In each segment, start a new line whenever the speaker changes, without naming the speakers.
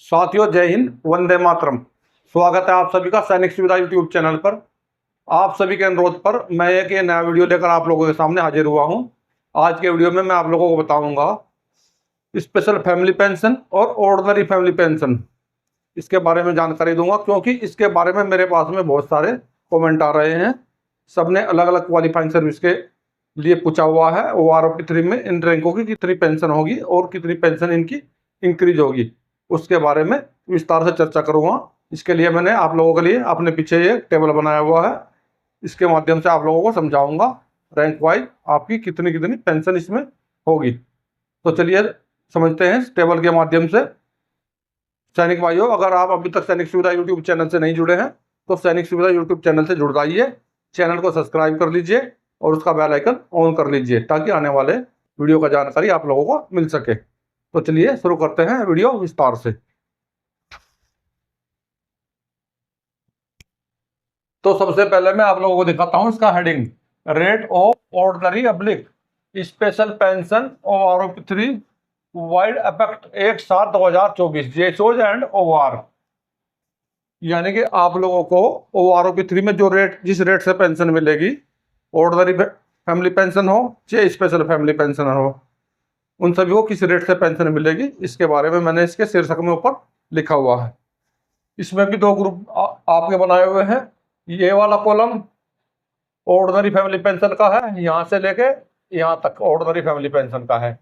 साथियों, जय हिंद, वंदे मातरम। स्वागत है आप सभी का सैनिक सुविधा यूट्यूब चैनल पर। आप सभी के अनुरोध पर मैं एक ये नया वीडियो लेकर आप लोगों के सामने हाजिर हुआ हूं। आज के वीडियो में मैं आप लोगों को बताऊंगा स्पेशल फैमिली पेंशन और ऑर्डिनरी फैमिली पेंशन, इसके बारे में जानकारी दूंगा, क्योंकि इसके बारे में मेरे पास में बहुत सारे कमेंट आ रहे हैं। सबने अलग अलग क्वालिफाइंग सर्विस के लिए पूछा हुआ है। OROP 3 में इन रैंकों की कितनी पेंशन होगी और कितनी पेंशन इनकी इंक्रीज होगी, उसके बारे में विस्तार से चर्चा करूंगा। इसके लिए मैंने आप लोगों के लिए अपने पीछे ये टेबल बनाया हुआ है। इसके माध्यम से आप लोगों को समझाऊंगा रैंक वाइज आपकी कितनी कितनी पेंशन इसमें होगी। तो चलिए समझते हैं इस टेबल के माध्यम से। सैनिक भाइयों, अगर आप अभी तक सैनिक सुविधा यूट्यूब चैनल से नहीं जुड़े हैं तो सैनिक सुविधा यूट्यूब चैनल से जुड़ जाइए, चैनल को सब्सक्राइब कर लीजिए और उसका बेल आइकन ऑन कर लीजिए, ताकि आने वाले वीडियो का जानकारी आप लोगों को मिल सके। तो चलिए शुरू करते हैं वीडियो विस्तार से। तो सबसे पहले मैं आप लोगों को दिखाता हूं इसका हेडिंग, रेट ऑफ ऑर्डिनरी अब्लिक special pension OROP 3 wide effect 1/7/2024 जेसोज एंड OR। यानी कि आप लोगों को OROP 3 में जो रेट, जिस रेट से पेंशन मिलेगी, ऑर्डिनरी फैमिली पेंशन हो चाहे स्पेशल फैमिली पेंशन हो, उन सभी को किस रेट से पेंशन मिलेगी, इसके बारे में मैंने इसके शीर्षक में ऊपर लिखा हुआ है। इसमें भी दो ग्रुप आपके बनाए हुए हैं। ये वाला कॉलम ऑर्डिनरी फैमिली पेंशन का है, यहाँ से लेके यहाँ तक ऑर्डिनरी फैमिली पेंशन का है,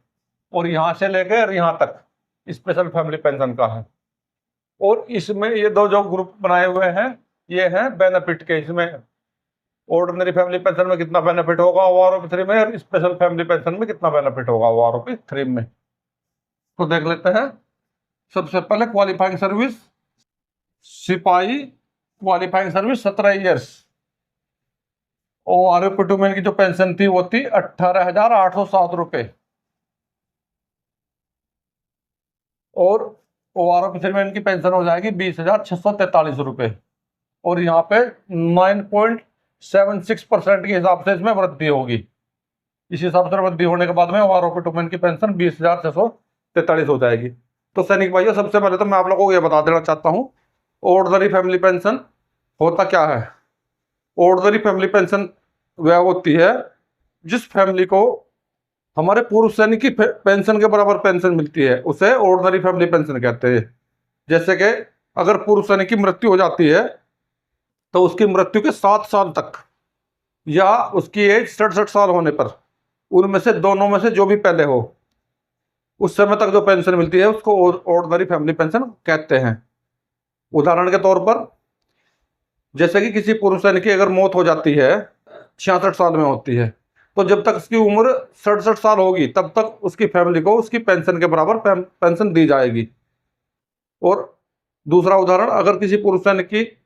और यहाँ से लेके यहाँ तक स्पेशल फैमिली पेंशन का है। और इसमें ये दो जो ग्रुप बनाए हुए हैं ये हैं बेनिफिट के। इसमें ऑर्डिनरी फैमिली पेंशन में कितना बेनिफिट होगा OROP 3 में, और स्पेशल फैमिली पेंशन में कितना बेनिफिट होगा OROP 3 में। तो देख लेते हैं। सबसे पहले क्वालिफाइंग सर्विस, सिपाही क्वालिफाइंग सर्विस 17 ईयर्स। OROP 2 में की जो पेंशन थी वो थी 18,807 रुपये, और OROP 3 में इनकी पेंशन हो जाएगी 20,643 रुपये। और यहाँ पे 9.76% के हिसाब से इसमें वृद्धि होगी। इस हिसाब से वृद्धि होने के बाद में OROP 2 में की पेंशन 20,643 हो जाएगी। तो सैनिक भाइयों, सबसे पहले तो मैं आप लोगों को ये बता देना चाहता हूँ ऑर्डिनरी फैमिली पेंशन होता क्या है। ऑर्डिनरी फैमिली पेंशन वह होती है जिस फैमिली को हमारे पूर्व सैनिक की पेंशन के बराबर पेंशन मिलती है, उसे ऑर्डिनरी फैमिली पेंशन कहते हैं। जैसे कि अगर पूर्व सैनिक की मृत्यु हो जाती है तो उसकी मृत्यु के 7 साल तक या उसकी एज 67 साल होने पर, उनमें से दोनों में से जो भी पहले हो, उस समय तक जो पेंशन मिलती है उसको ऑर्डिनरी फैमिली पेंशन कहते हैं। उदाहरण के तौर पर, जैसे कि किसी पूर्व सैनिक की अगर मौत हो जाती है, 66 साल में होती है, तो जब तक उसकी उम्र 67 साल होगी तब तक उसकी फैमिली को उसकी पेंशन के बराबर पेंशन दी जाएगी। और दूसरा उदाहरण, अगर किसी पूर्व सैनिक की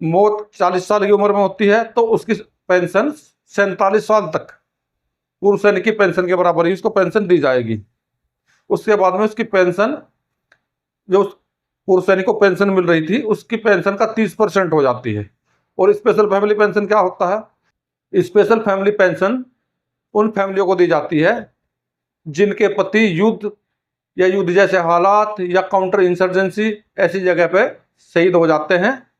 मौत 40 साल की उम्र में होती है तो उसकी पेंशन 47 साल तक पूर्व सैनिक की पेंशन के बराबर ही उसको पेंशन दी जाएगी। उसके बाद में उसकी पेंशन, जो पूर्व सैनिक को पेंशन मिल रही थी, उसकी पेंशन का 30% हो जाती है। और स्पेशल फैमिली पेंशन क्या होता है? स्पेशल फैमिली पेंशन उन फैमिलियों को दी जाती है जिनके पति युद्ध या युद्ध जैसे हालात या काउंटर इंसर्जेंसी ऐसी जगह पे शहीद हो जाते हैं,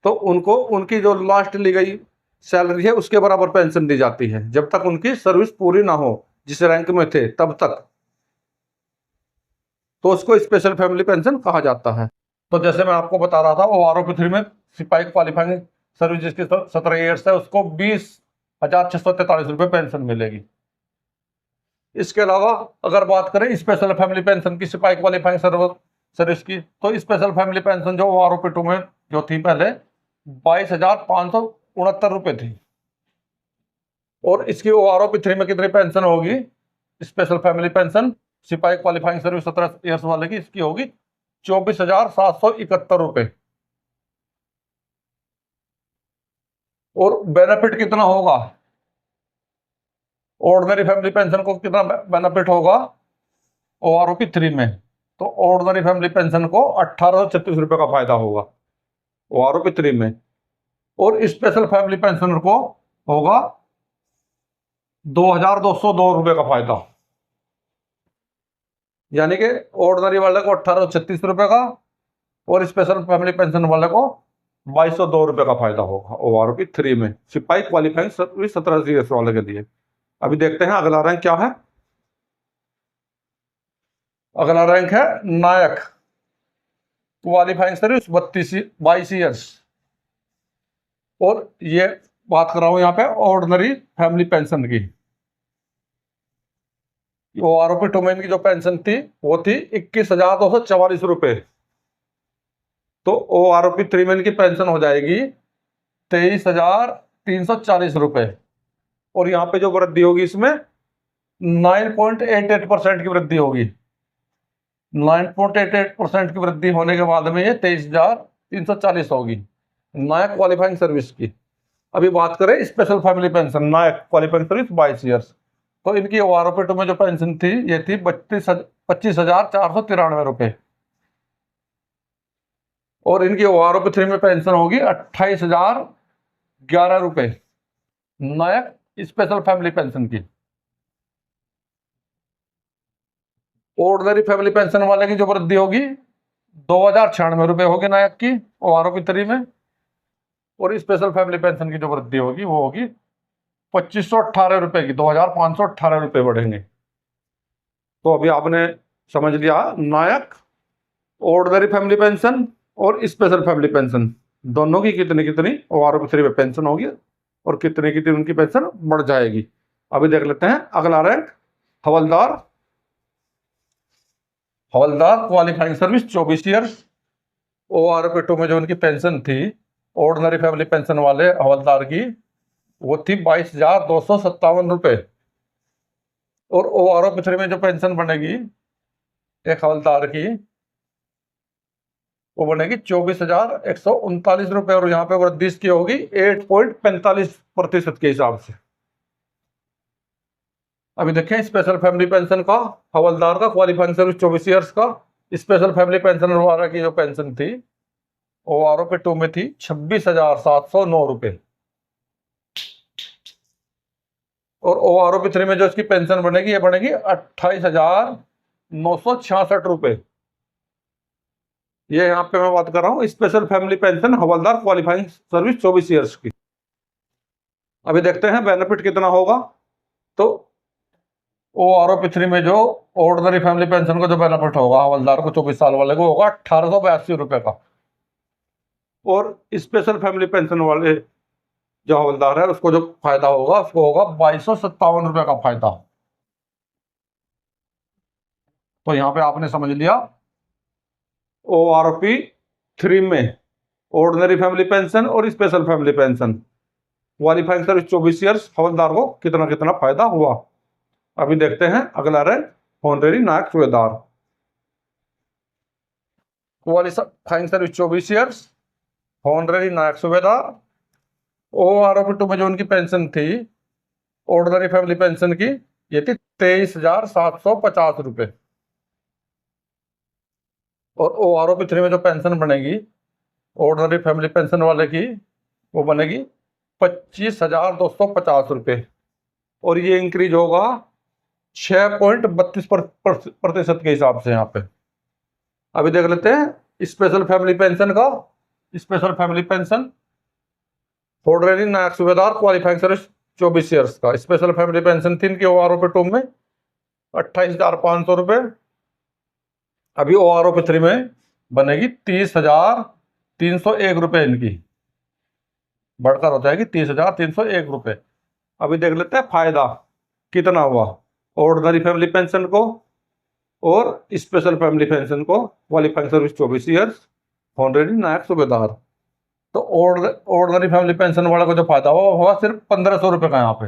तो उनको उनकी जो लास्ट ली गई सैलरी है उसके बराबर पेंशन दी जाती है, जब तक उनकी सर्विस पूरी ना हो, जिस रैंक में थे तब तक। तो उसको स्पेशल फैमिली पेंशन कहा जाता है। तो जैसे मैं आपको बता रहा था, OROP 3 में सिपाही क्वालिफाइंग सर्विस जिसकी 17 ईयर्स है उसको 20,643 रुपये पेंशन मिलेगी। इसके अलावा अगर बात करें स्पेशल फैमिली पेंशन की, सिपाही क्वालिफाइंग सर्विस की, तो स्पेशल फैमिली पेंशन जो OROP 2 में जो थी पहले 22,569 रुपये थी, और इसकी OROP 3 में कितनी पेंशन होगी? स्पेशल फैमिली पेंशन सिपाही क्वालिफाइंग सर्विस 17 ईयर्स वाले की, इसकी होगी 24,771 रुपये। और बेनिफिट कितना होगा? ऑर्डिनरी फैमिली पेंशन को कितना बेनिफिट होगा OROP 3 में? तो ऑर्डिनरी फैमिली पेंशन को 1836 रुपये का फायदा होगा OROP 3 में, और स्पेशल फैमिली पेंशनर को होगा 2,202 रुपये का फायदा। यानी कि ऑर्डिनरी वाले को 1836 रुपये का और स्पेशल फैमिली पेंशन वाले को 2202 रुपये का फायदा होगा OROP 3 में, सिपाही क्वालिफाइंग सर्विस 17 वाले के लिए। अभी देखते हैं अगला रैंक क्या है। अगला रैंक है नायक, क्वालिफाइंग सर्विस 22 ईयर्स। और ये बात कर रहा हूं यहाँ पे ऑर्डिनरी फैमिली पेंशन की। OROP 2 में की जो पेंशन थी वो थी 21,244 रुपये। तो OROP 3 में की पेंशन हो जाएगी 23,340 रुपये। और यहाँ पे जो वृद्धि होगी इसमें 9.88% की वृद्धि होगी। 9.88% की वृद्धि होने के बाद में ये 23,340 होगी नायक क्वालिफाइंग सर्विस की। अभी बात करें स्पेशल फैमिली पेंशन नायक क्वालिफाइंग सर्विस 22 ईयर्स, तो इनकी OROP 2 में जो पेंशन थी ये थी 25,493 रुपये। और इनकी OROP 3 में पेंशन होगी 28,011 रुपये नायक स्पेशल फैमिली पेंशन की। ऑर्डिनरी फैमिली पेंशन वाले की जो वृद्धि होगी 2,096 रुपये होगी नायक की OROP 3 में। और स्पेशल फैमिली पेंशन की जो वृद्धि होगी वो होगी 2,518 रुपये की, 2,518 रुपये बढ़ेंगे। तो अभी आपने समझ लिया नायक, ऑर्डिनरी फैमिली पेंशन और स्पेशल फैमिली पेंशन दोनों की कितनी कितनी OROP 3 में पेंशन होगी और कितनी कितनी उनकी पेंशन बढ़ जाएगी। अभी देख लेते हैं अगला रैंक हवलदार, हवलदार क्वालिफाइंग सर्विस 24 ईयर्स। OROP 2 में जो उनकी पेंशन थी ऑर्डिनरी फैमिली पेंशन वाले हवलदार की वो थी 22,257 रुपये। और OROP 3 में जो पेंशन बनेगी एक हवलदार की वो बनेगी 24,139 रुपये। और यहाँ पे वृद्धि इसकी होगी 8.45% के हिसाब से। अभी देखें स्पेशल फैमिली पेंशन का, हवलदार का क्वालिफाइंग सर्विस 24 ईयर्स का, स्पेशल फैमिली पेंशन वाला की जो पेंशन थी OROP 2 में थी 26,709 रुपये। और OROP 3 में जो इसकी पेंशन बनेगी ये बनेगी 28,966 रुपये। ये यहाँ पे मैं बात कर रहा हूँ स्पेशल फैमिली पेंशन हवलदार क्वालिफाइंग सर्विस 24 ईयर्स की। अभी देखते हैं बेनिफिट कितना होगा। तो OROP 3 में जो ऑर्डिनरी फैमिली पेंशन का जो बेनिफिट होगा हवलदार को 24 साल वाले को होगा 1,882 रुपये का। और स्पेशल फैमिली पेंशन वाले जो हवलदार है उसको जो फायदा होगा उसको होगा 2,257 रुपये का फायदा। तो यहाँ पे आपने समझ लिया OROP 3 में ऑर्डिनरी फैमिली पेंशन और special family pension qualifying service 24 years हवलदार को कितना कितना फायदा हुआ। अभी देखते हैं अगला रैंक ऑनरेरी नायक सूबेदार, क्वालिफाइंग सर्विस 24 ईयर्स ऑनरेरी नायक सूबेदार। OROP 2 में जो उनकी पेंशन थी ऑर्डिनरी फैमिली पेंशन की ये थी 23,750 रुपये। और OROP 3 में जो पेंशन बनेगी ऑर्डिनरी फैमिली पेंशन वाले की वो बनेगी 25,250 रुपये। और ये इंक्रीज होगा 6.32% के हिसाब से यहाँ पे। अभी देख लेते हैं स्पेशल फैमिली पेंशन का। स्पेशल फैमिली पेंशन ऑर्डिनरी नायक सूबेदार क्वालिफाइंग सर्विस 24 ईयर्स का स्पेशल फैमिली पेंशन थी इनकी OROP 2 में 28,500 रुपये। अभी OROP 3 में बनेगी 30,301 रुपये, इनकी बढ़कर हो जाएगी 30,301 रुपये। अभी देख लेते हैं फायदा कितना हुआ ऑर्डिनरी फैमिली पेंशन को और स्पेशल फैमिली पेंशन को क्वालिफाइंग सर्विस 24 ईयर्स ऑनरेडी नायक सूबेदार। तो ऑर्डिनरी फैमिली पेंशन वाले को जो फायदा हुआ सिर्फ 1,500 रुपये का, यहाँ पे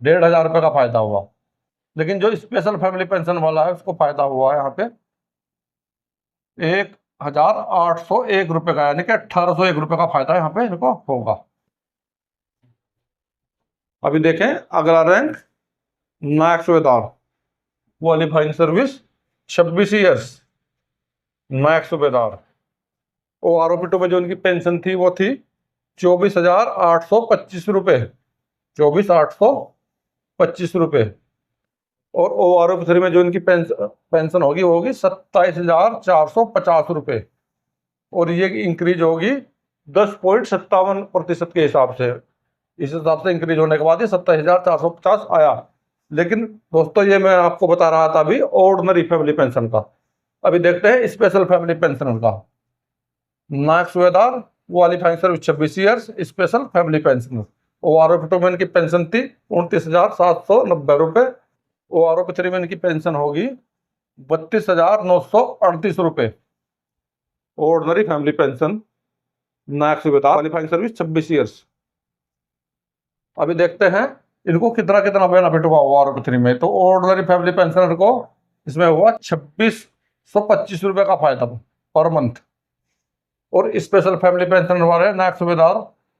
1,500 रुपये का फायदा हुआ। लेकिन जो स्पेशल फैमिली पेंशन वाला है उसको फायदा हुआ है यहाँ पे 1,801 रुपये का, यानी कि 1,801 रुपये का फायदा यहाँ पे इनको होगा। अभी देखें अगला रैंक नायक सूबेदार क्वालिफाइंग सर्विस 26 ईयर्स नायक सूबेदार। OROP 2 में जो उनकी पेंशन थी वो थी 24,825 रुपये, 24,825 रुपये। और OROP 3 में जो इनकी पेंशन होगी वो होगी 27,450 रुपये, और ये इंक्रीज होगी 10.57% के हिसाब से। इस हिसाब से इंक्रीज होने के बाद ये 27,450 आया। लेकिन दोस्तों ये मैं आपको बता रहा था अभी ऑर्डिनरी फैमिली पेंशन का। अभी देखते हैं स्पेशल फैमिली पेंशन का। नायक सुबेदार qualifying service 26 years special family pension. O R O फिटोमैन की पेंशन थी 29,790 रुपये। ओ आर ओ फिटोमैन की पेंशन होगी 32,938 रुपये। ऑर्डिनरी फैमिली पेंशन नायक सुबेदार क्वालिफाइंग सर्विस 26 ईयर्स। अभी देखते हैं इनको कितना कितना बेनिफिट हुआ ओ आर ओ 3 में। तो ऑर्डिनरी फैमिली पेंशनर को इसमें हुआ 2625 रुपये का फायदा पर मंथ। और स्पेशल फैमिली पेंशन वाले नायक सुबेदार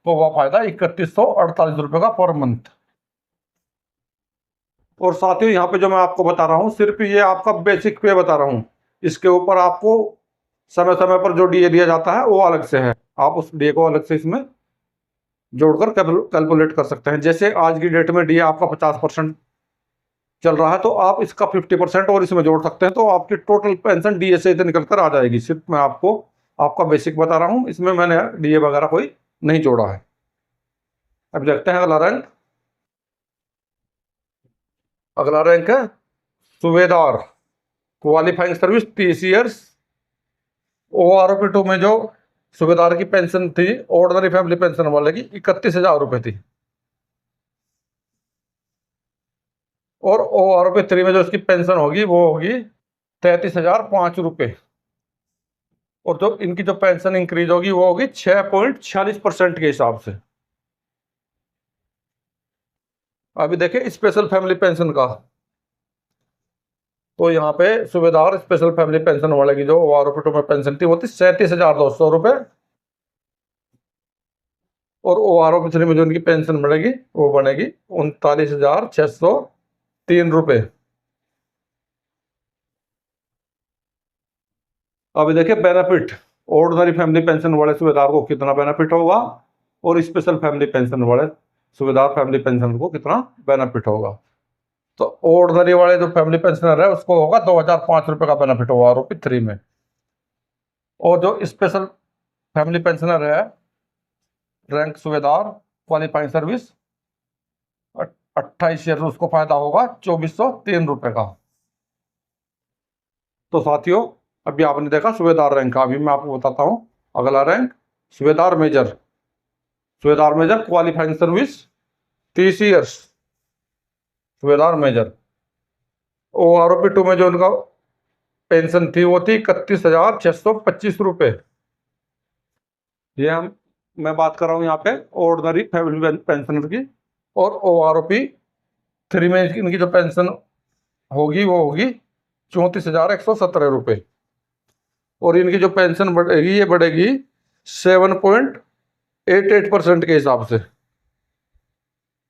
को हुआ फायदा 3148 रुपये का पर मंथ। और साथियों यहाँ पे जो मैं आपको बता रहा हूँ सिर्फ ये आपका बेसिक पे बता रहा हूँ। इसके ऊपर आपको समय समय पर जो डीए दिया जाता है वो अलग से है। आप उस डीए को अलग से इसमें जोड़कर कैलकुलेट कर सकते हैं। जैसे आज की डेट में डीए आपका 50% चल रहा है तो आप इसका 50% और इसमें जोड़ सकते हैं तो आपकी टोटल पेंशन डीए से निकल कर आ जाएगी। सिर्फ मैं आपको आपका बेसिक बता रहा हूँ, इसमें मैंने डीए वगैरह कोई नहीं जोड़ा है। अब देखते हैं अगला रैंक। अगला रैंक है सूबेदार qualifying service 30 years. O R O P 2 में जो सूबेदार की पेंशन थी ऑर्डिनरी फैमिली पेंशन वाले की 31,000 रुपये थी। और ओ आर ओ पी 3 में जो इसकी पेंशन होगी वो होगी 33,005 रुपये। और जो इनकी जो पेंशन इंक्रीज होगी वो होगी 6.46% के हिसाब से। अभी देखिए स्पेशल फैमिली पेंशन का। तो यहाँ पे सूबेदार स्पेशल फैमिली पेंशन वाले की जो ओ आर ओ पी 2 में पेंशन थी वो थी 37,200 रुपये। और ओ आर ओ पी 3 में जो इनकी पेंशन बढ़ेगी वो बनेगी 39,603 रुपये। अभी देखिए बेनिफिट ऑर्डिनरी फैमिली पेंशन वाले सूबेदार को कितना बेनिफिट होगा और स्पेशल फैमिली पेंशन वाले सूबेदार फैमिली पेंशन को कितना बेनिफिट होगा। तो ऑर्डिनरी वाले जो फैमिली पेंशनर है उसको होगा 2,005 रुपये का बेनिफिट होगा आर ओ पी 3 में। और जो स्पेशल फैमिली पेंशनर है रैंक सूबेदार क्वालिफाइंग सर्विस 28 ईयर उसको फायदा होगा 2,403 रुपये का। तो साथियों अभी आपने देखा सूबेदार रैंक का। अभी मैं आपको बताता हूँ अगला रैंक सूबेदार मेजर। सूबेदार मेजर क्वालिफाइंग सर्विस 30 ईयर्स सूबेदार major. O R O P 2 में जो उनका पेंशन थी वो थी 31,625 रुपये। ये मैं बात कर रहा हूँ यहाँ पे ऑर्डिनरी फैमिली पेंशनर की। और ओ आर ओ पी 3 में इनकी जो पेंशन होगी वो होगी 34,117 रुपये। और इनकी जो पेंशन बढ़ेगी ये बढ़ेगी 7.88% के हिसाब से।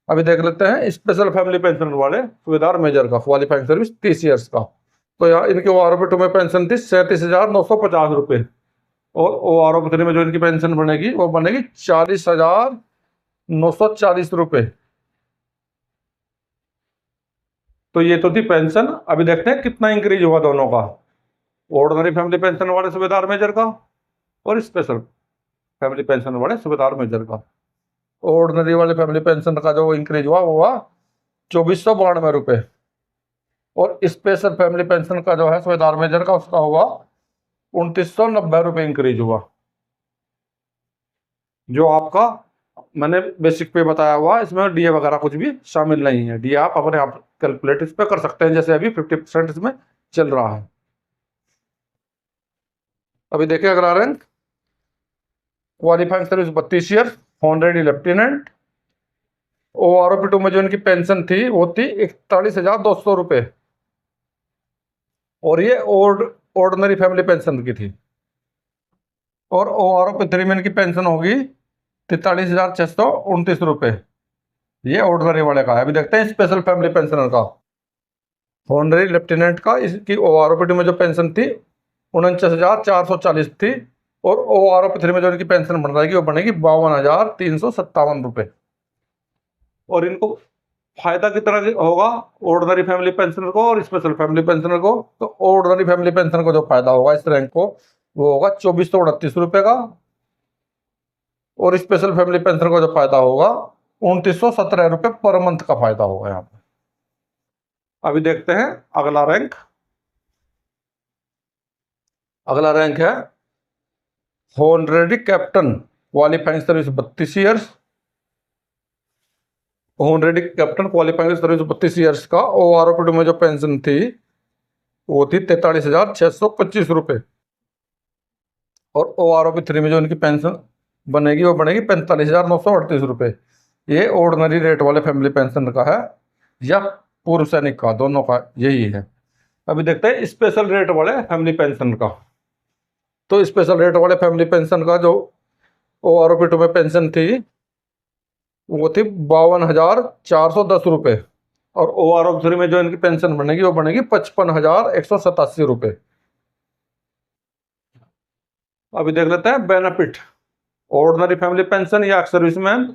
अभी देख लेते हैं स्पेशल फैमिली पेंशन वाले सूबेदार मेजर का क्वालिफाइंग सर्विस 30 ईयर्स का। तो यहाँ इनके ओ आर ओ पी 2 में पेंशन थी 37,950 रुपये। और ओ आर ओ पी 3 में जो इनकी पेंशन बनेगी वो बनेगी 40,940 रुपये। तो ये तो थी पेंशन। अभी देखते हैं कितना इंक्रीज हुआ दोनों का, ऑर्डिनरी फैमिली पेंशन वाले सूबेदार मेजर का और स्पेशल फैमिली पेंशन वाले सूबेदार मेजर का। ऑर्डिनरी वाले फैमिली पेंशन का जो इंक्रीज हुआ वो हुआ 2,492 रुपये। और स्पेशल फैमिली पेंशन का जो है सूबेदार मेजर का उसका हुआ 2,990 रुपये इंक्रीज हुआ। जो आपका मैंने बेसिक पे बताया हुआ इसमें डीए वगैरह कुछ भी शामिल नहीं है। डीए आप अपने आप कैलकुलेट इस पे कर सकते हैं जैसे अभी 50% इसमें चल रहा है। अभी देखिए अगला rank qualifying service 32 year honorary lieutenant. O R O P 2 में जो इनकी पेंशन थी वो थी 41,200 रुपये। और ये ऑर्डिनरी फैमिली पेंशन की थी। और ओ आर ओ पी 3 में इनकी पेंशन होगी 43,629 रुपये। ये ऑर्डिनरी वाले का है। अभी देखते हैं स्पेशल फैमिली पेंशनर का। ऑनरेरी लेफ्टिनेंट का इसकी ओ आर ओ पी 2 में जो पेंशन थी 49,440 थी। और ओ आर ओ पी 3 में जो इनकी पेंशन बन जाएगी वो बनेगी 52,357 रुपये। और इनको फायदा कितना होगा ऑर्डिनरी फैमिली पेंशनर को और स्पेशल फैमिली पेंशनर को। तो ऑर्डिनरी फैमिली पेंशनर को जो फायदा होगा इस रैंक को वो होगा 2438 रुपये का। और स्पेशल फैमिली पेंशन का जो फायदा होगा 2917 रुपये पर मंथ का फायदा होगा यहाँ पे। अभी देखते हैं अगला रैंक। अगला रैंक है honorary captain qualifying service 32 years. Honorary captain qualifying service 32 years का ओआरओपी में जो पेंशन थी वो थी 43,625 रुपये। और ओआरओपी 3 में जो इनकी पेंशन बनेगी वो बनेगी 45,938 रुपये। ये ऑर्डिनरी रेट वाले फैमिली पेंशन का है या पूर्व सैनिक का, दोनों का यही है। अभी देखते हैं स्पेशल रेट वाले फैमिली पेंशन का। तो स्पेशल रेट वाले फैमिली पेंशन का जो ओआरओपी 2 में पेंशन थी वो थी 52,410 रुपये। और ओआरओपी 3 में जो इनकी पेंशन बनेगी वो बनेगी 55,187 रुपये। अभी देख लेते हैं बेनिफिट। ऑर्डिनरी फैमिली पेंशन या सर्विसमैन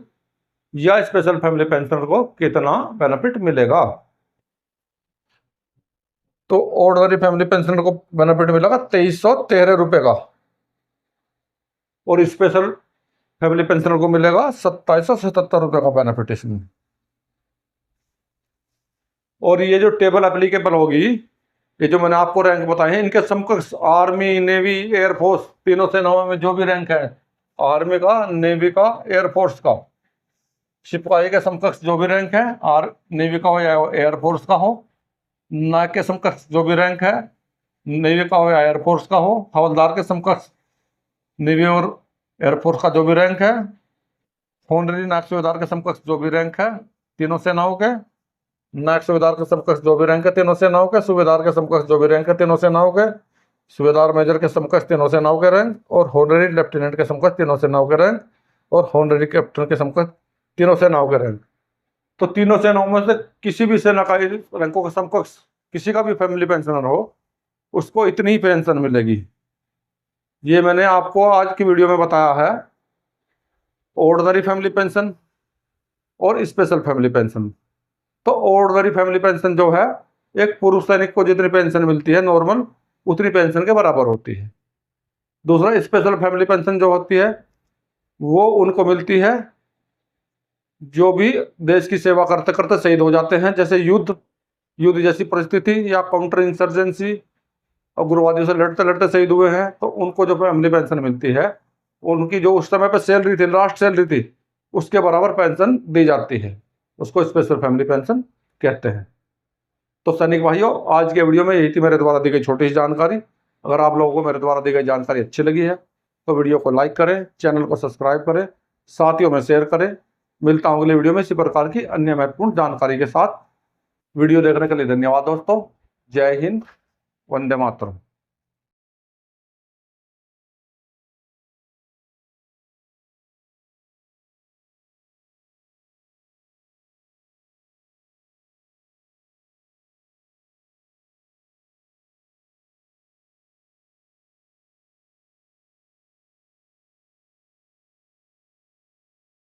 या स्पेशल फैमिली पेंशन को कितना बेनिफिट मिलेगा। तो ऑर्डिनरी फैमिली पेंशन को बेनिफिट मिलेगा 2313 रुपये का। और स्पेशल फैमिली पेंशनर को मिलेगा 2777 रुपये का बेनिफिट इसमें। और ये जो टेबल एप्लीकेबल होगी, ये जो मैंने आपको रैंक बताए हैं, इनके समकक्ष आर्मी, नेवी, एयरफोर्स, तीनों सेनाओं में जो भी रैंक है, आर्मी का, नेवी का, एयरफोर्स का, सिपाही के समकक्ष जो भी रैंक है, नेवी का हो या एयरफोर्स का हो, नायक के समकक्ष जो भी रैंक है, नेवी का हो या एयरफोर्स का हो, हवलदार के समकक्ष नेवी और एयरफोर्स का जो भी रैंक है, होनरेरी नायक सूबेदार के समकक्ष जो भी रैंक है तीनों सेनाओं के, नायक सूबेदार के समकक्ष जो भी रैंक है तीनों सेनाओं के, सूबेदार के समकक्ष जो भी रैंक है तीनों सेनाओं के, सूबेदार मेजर के समकक्ष तीनों सेनाओं के रैंक, और होनरेरी लेफ्टिनेंट के समकक्ष तीनों सेनाओं के रैंक, और होनरेरी कैप्टन के समकक्ष तीनों सेनाओं के रैंक। तो तीनों सेनाओं में से किसी भी सेना का रैंकों के समकक्ष किसी का भी फैमिली पेंशनर हो उसको इतनी ही पेंशन मिलेगी। ये मैंने आपको आज की वीडियो में बताया है ऑर्डिनरी फैमिली पेंशन और स्पेशल फैमिली पेंशन। तो ऑर्डिनरी फैमिली पेंशन जो है एक पुरुष सैनिक को जितनी पेंशन मिलती है नॉर्मल उतनी पेंशन के बराबर होती है। दूसरा स्पेशल फैमिली पेंशन जो होती है वो उनको मिलती है जो भी देश की सेवा करते करते शहीद हो जाते हैं, जैसे युद्ध जैसी परिस्थिति या काउंटर इंसर्जेंसी और उग्रवादियों से लड़ते लड़ते शहीद हुए हैं, तो उनको जो फैमिली पेंशन मिलती है उनकी जो उस समय पे सैलरी थी, लास्ट सैलरी थी, उसके बराबर पेंशन दी जाती है, उसको स्पेशल फैमिली पेंशन कहते हैं। तो सैनिक भाइयों, आज के वीडियो में यही थी मेरे द्वारा दी गई छोटी सी जानकारी। अगर आप लोगों को मेरे द्वारा दी गई जानकारी अच्छी लगी है तो वीडियो को लाइक करें, चैनल को सब्सक्राइब करें, साथियों में शेयर करें। मिलता हूँ अगले वीडियो में इसी प्रकार की अन्य महत्वपूर्ण जानकारी के साथ। वीडियो देखने के लिए धन्यवाद दोस्तों। जय हिंद, वंदे मातरम।